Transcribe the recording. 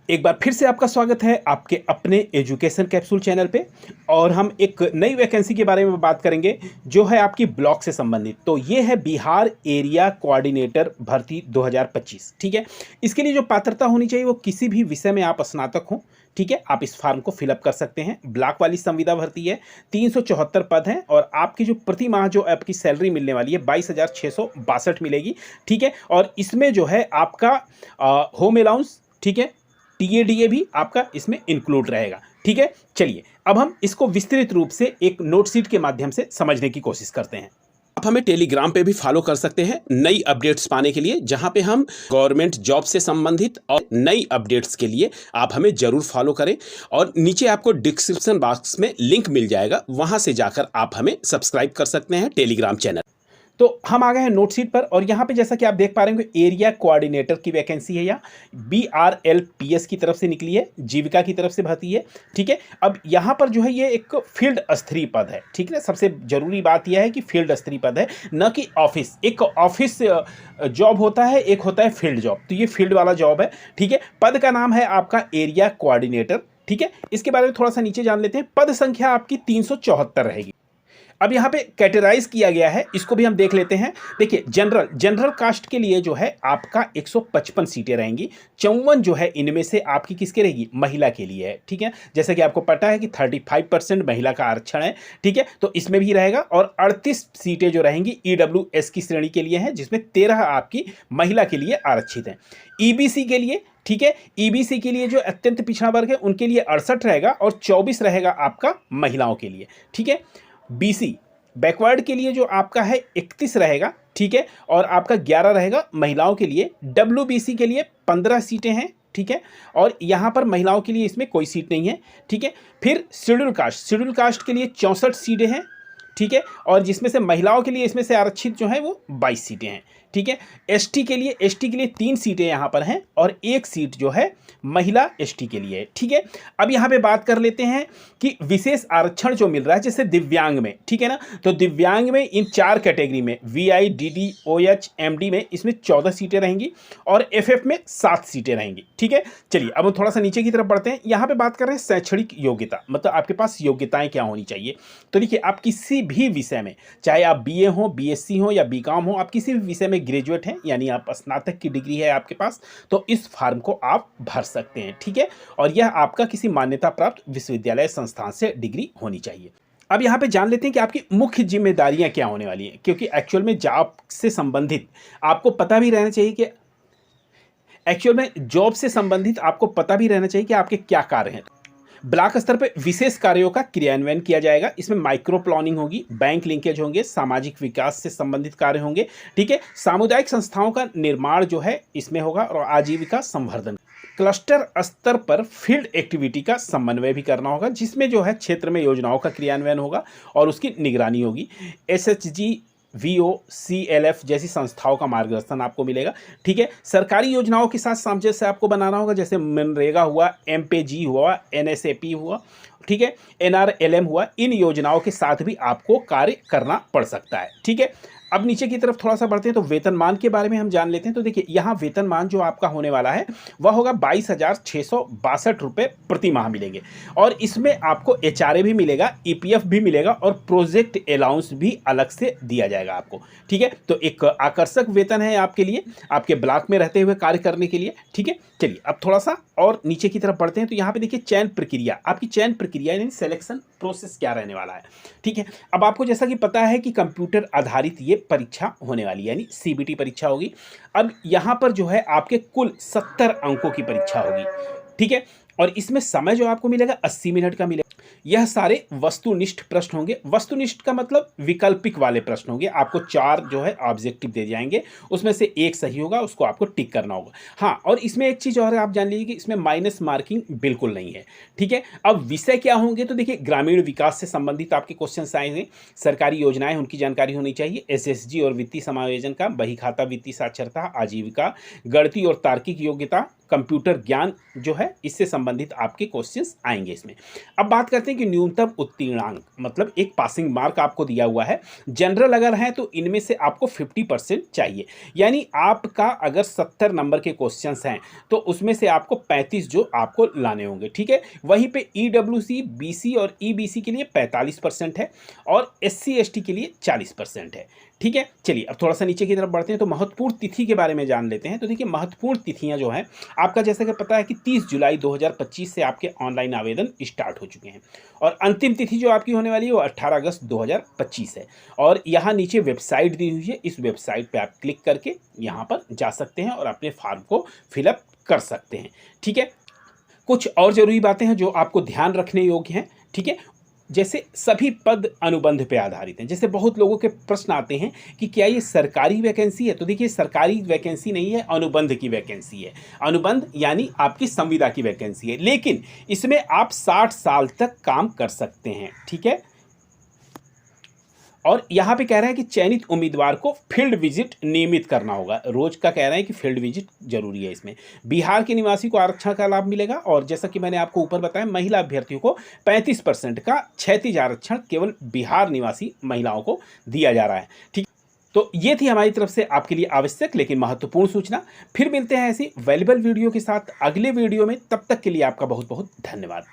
एक बार फिर से आपका स्वागत है आपके अपने एजुकेशन कैप्सूल चैनल पे। और हम एक नई वैकेंसी के बारे में बात करेंगे जो है आपकी ब्लॉक से संबंधित। तो ये है बिहार एरिया कोऑर्डिनेटर भर्ती 2025। ठीक है, इसके लिए जो पात्रता होनी चाहिए वो किसी भी विषय में आप स्नातक हो। ठीक है, आप इस फॉर्म को फिलअप कर सकते हैं। ब्लॉक वाली संविदा भर्ती है, 374 पद हैं और आपकी जो प्रति माह जो आपकी सैलरी मिलने वाली है 22,662 मिलेगी। ठीक है, और इसमें जो है आपका होम अलाउंस, ठीक है, टीएडीए भी आपका इसमें इंक्लूड रहेगा। ठीक है, चलिए अब हम इसको विस्तृत रूप से एक नोटशीट के माध्यम से समझने की कोशिश करते हैं। आप हमें टेलीग्राम पे भी फॉलो कर सकते हैं नई अपडेट्स पाने के लिए, जहां पे हम गवर्नमेंट जॉब से संबंधित और नई अपडेट्स के लिए आप हमें जरूर फॉलो करें। और नीचे आपको डिस्क्रिप्शन बॉक्स में लिंक मिल जाएगा, वहां से जाकर आप हमें सब्सक्राइब कर सकते हैं टेलीग्राम चैनल। तो हम आ गए हैं नोटशीट पर और यहाँ पे जैसा कि आप देख पा रहे हैं एरिया कोऑर्डिनेटर की वैकेंसी है, या BRLPS की तरफ से निकली है, जीविका की तरफ से भर्ती है। ठीक है, अब यहाँ पर जो है ये एक फील्ड स्तरीय पद है। ठीक है ना, सबसे जरूरी बात यह है कि फील्ड स्तरीय पद है, न कि ऑफिस। एक ऑफिस जॉब होता है, एक होता है फील्ड जॉब, तो ये फील्ड वाला जॉब है। ठीक है, पद का नाम है आपका एरिया कोऑर्डिनेटर। ठीक है, इसके बारे में थोड़ा सा नीचे जान लेते हैं। पद संख्या आपकी 374 रहेगी। अब यहाँ पे कैटेगराइज किया गया है, इसको भी हम देख लेते हैं। देखिए, जनरल कास्ट के लिए जो है आपका 155 सीटें रहेंगी। 54 जो है इनमें से आपकी किसके रहेगी, महिला के लिए है। ठीक है, जैसा कि आपको पता है कि 35% महिला का आरक्षण है। ठीक है, तो इसमें भी रहेगा। और 38 सीटें जो रहेंगी EWS की श्रेणी के लिए हैं, जिसमें 13 आपकी महिला के लिए आरक्षित हैं। EBC के लिए, ठीक है, EBC के लिए जो अत्यंत पिछड़ा वर्ग है उनके लिए 68 रहेगा और 24 रहेगा आपका महिलाओं के लिए। ठीक है, BC बैकवर्ड के लिए जो आपका है 31 रहेगा। ठीक है, और आपका 11 रहेगा महिलाओं के लिए। WBC के लिए 15 सीटें हैं। ठीक है, और यहाँ पर महिलाओं के लिए इसमें कोई सीट नहीं है। ठीक है, फिर शेड्यूल कास्ट के लिए 64 सीटें हैं। ठीक है, और जिसमें से महिलाओं के लिए इसमें से आरक्षित जो है वो 22 सीटें हैं। ठीक है, एसटी के लिए 3 सीटें यहाँ पर हैं और 1 सीट जो है महिला ST के लिए है। ठीक है, अब यहाँ पे बात कर लेते हैं कि विशेष आरक्षण जो मिल रहा है जैसे दिव्यांग में। ठीक है ना, तो दिव्यांग में इन 4 कैटेगरी में VI DD OH MD में इसमें 14 सीटें रहेंगी और FF में 7 सीटें रहेंगी। ठीक है, चलिए अब हम थोड़ा सा नीचे की तरफ बढ़ते हैं। यहाँ पे बात कर रहे हैं शैक्षणिक योग्यता, मतलब आपके पास योग्यताएं क्या होनी चाहिए। तो देखिए, आप किसी भी विषय में, चाहे आप BA हो, BSc हो या BCom हो, आप किसी भी विषय में ग्रेजुएट हैं, यानी आप स्नातक की डिग्री है आपके पास, तो इस फॉर्म को आप भर सकते हैं। ठीक है, और यह आपका किसी मान्यता प्राप्त विश्वविद्यालय संस्थान से डिग्री होनी चाहिए। अब यहाँ पे जान लेते हैं कि आपकी मुख्य जिम्मेदारियां क्या होने वाली हैं, क्योंकि एक्चुअल में जॉब से संबंधित आपको पता भी रहना चाहिए कि आपको पता भी रहना चाहिए कि आपके क्या कार्य हैं। ब्लॉक स्तर पर विशेष कार्यों का क्रियान्वयन किया जाएगा। इसमें माइक्रो प्लानिंग होगी, बैंक लिंकेज होंगे, सामाजिक विकास से संबंधित कार्य होंगे। ठीक है, सामुदायिक संस्थाओं का निर्माण जो है इसमें होगा और आजीविका संवर्धन। क्लस्टर स्तर पर फील्ड एक्टिविटी का समन्वय भी करना होगा, जिसमें जो है क्षेत्र में योजनाओं का क्रियान्वयन होगा और उसकी निगरानी होगी। SHG VO CLF जैसी संस्थाओं का मार्गदर्शन आपको मिलेगा। ठीक है, सरकारी योजनाओं के साथ सामंजस्य आपको बनाना होगा, जैसे मनरेगा हुआ, MPG हुआ, NSAP हुआ, ठीक है, NRLM हुआ। इन योजनाओं के साथ भी आपको कार्य करना पड़ सकता है। ठीक है, अब नीचे की तरफ थोड़ा सा बढ़ते हैं तो वेतनमान के बारे में हम जान लेते हैं। तो देखिए, यहाँ वेतनमान जो आपका होने वाला है वह होगा 22,662 रुपये प्रति माह मिलेंगे और इसमें आपको HRA भी मिलेगा, EPF भी मिलेगा और प्रोजेक्ट अलाउंस भी अलग से दिया जाएगा आपको। ठीक है, तो एक आकर्षक वेतन है आपके लिए, आपके ब्लॉक में रहते हुए कार्य करने के लिए। ठीक है, चलिए अब थोड़ा सा और नीचे की तरफ बढ़ते हैं तो यहाँ पे देखिए चयन प्रक्रिया, आपकी चयन प्रक्रिया यानी सिलेक्शन प्रोसेस क्या रहने वाला है। ठीक है, अब आपको जैसा कि पता है कि कंप्यूटर आधारित ये परीक्षा होने वाली है, यानी CBT परीक्षा होगी। अब यहाँ पर जो है आपके कुल 70 अंकों की परीक्षा होगी। ठीक है, और इसमें समय जो आपको मिलेगा 80 मिनट का मिलेगा। यह सारे वस्तुनिष्ठ प्रश्न होंगे। वस्तुनिष्ठ का मतलब विकल्पिक वाले प्रश्न होंगे। आपको 4 जो है ऑब्जेक्टिव दे जाएंगे, उसमें से 1 सही होगा, उसको आपको टिक करना होगा। हाँ, और इसमें एक चीज़ और आप जान लीजिए कि इसमें माइनस मार्किंग बिल्कुल नहीं है। ठीक है, अब विषय क्या होंगे तो देखिए, ग्रामीण विकास से संबंधित आपके क्वेश्चन आएंगे, सरकारी योजनाएं उनकी जानकारी होनी चाहिए, SSG और वित्तीय समायोजन का, बही खाता वित्तीय साक्षरता, आजीविका, गणितीय और तार्किक योग्यता, कंप्यूटर ज्ञान जो है इससे संबंधित आपके क्वेश्चंस आएंगे इसमें। अब बात करते हैं कि न्यूनतम उत्तीर्णांक, मतलब एक पासिंग मार्क आपको दिया हुआ है। जनरल अगर है तो इनमें से आपको 50% चाहिए, यानी आपका अगर 70 नंबर के क्वेश्चंस हैं तो उसमें से आपको 35 जो आपको लाने होंगे, ठीक है। वहीं पे ईडब्ल्यूसी, बीसी और ईबीसी के लिए 45% है और एससी एसटी के लिए 40% है, ठीक है। चलिए अब थोड़ा सा नीचे की तरफ बढ़ते हैं तो महत्वपूर्ण तिथि के बारे में जान लेते हैं। तो देखिए महत्वपूर्ण तिथियां जो हैं आपका, जैसा कि पता है कि 30 जुलाई 2025 से आपके ऑनलाइन आवेदन स्टार्ट हो चुके हैं और अंतिम तिथि जो आपकी होने वाली है वो 18 अगस्त 2025 है। और यहाँ नीचे वेबसाइट दी हुई है, इस वेबसाइट पे आप क्लिक करके यहाँ पर जा सकते हैं और अपने फॉर्म को फिलअप कर सकते हैं, ठीक है। कुछ और जरूरी बातें हैं जो आपको ध्यान रखने योग्य हैं, ठीक है। जैसे सभी पद अनुबंध पे आधारित हैं। जैसे बहुत लोगों के प्रश्न आते हैं कि क्या ये सरकारी वैकेंसी है, तो देखिए सरकारी वैकेंसी नहीं है, अनुबंध की वैकेंसी है। अनुबंध यानी आपकी संविदा की वैकेंसी है, लेकिन इसमें आप 60 साल तक काम कर सकते हैं, ठीक है। और यहाँ पे कह रहा है कि चयनित उम्मीदवार को फील्ड विजिट नियमित करना होगा, रोज का कह रहे हैं कि फील्ड विजिट जरूरी है इसमें। बिहार के निवासी को आरक्षण का लाभ मिलेगा और जैसा कि मैंने आपको ऊपर बताया महिला अभ्यर्थियों को 35% का क्षैतिज आरक्षण केवल बिहार निवासी महिलाओं को दिया जा रहा है, ठीक। तो ये थी हमारी तरफ से आपके लिए आवश्यक लेकिन महत्वपूर्ण सूचना। फिर मिलते हैं ऐसी वैल्यूएबल वीडियो के साथ अगले वीडियो में, तब तक के लिए आपका बहुत बहुत धन्यवाद।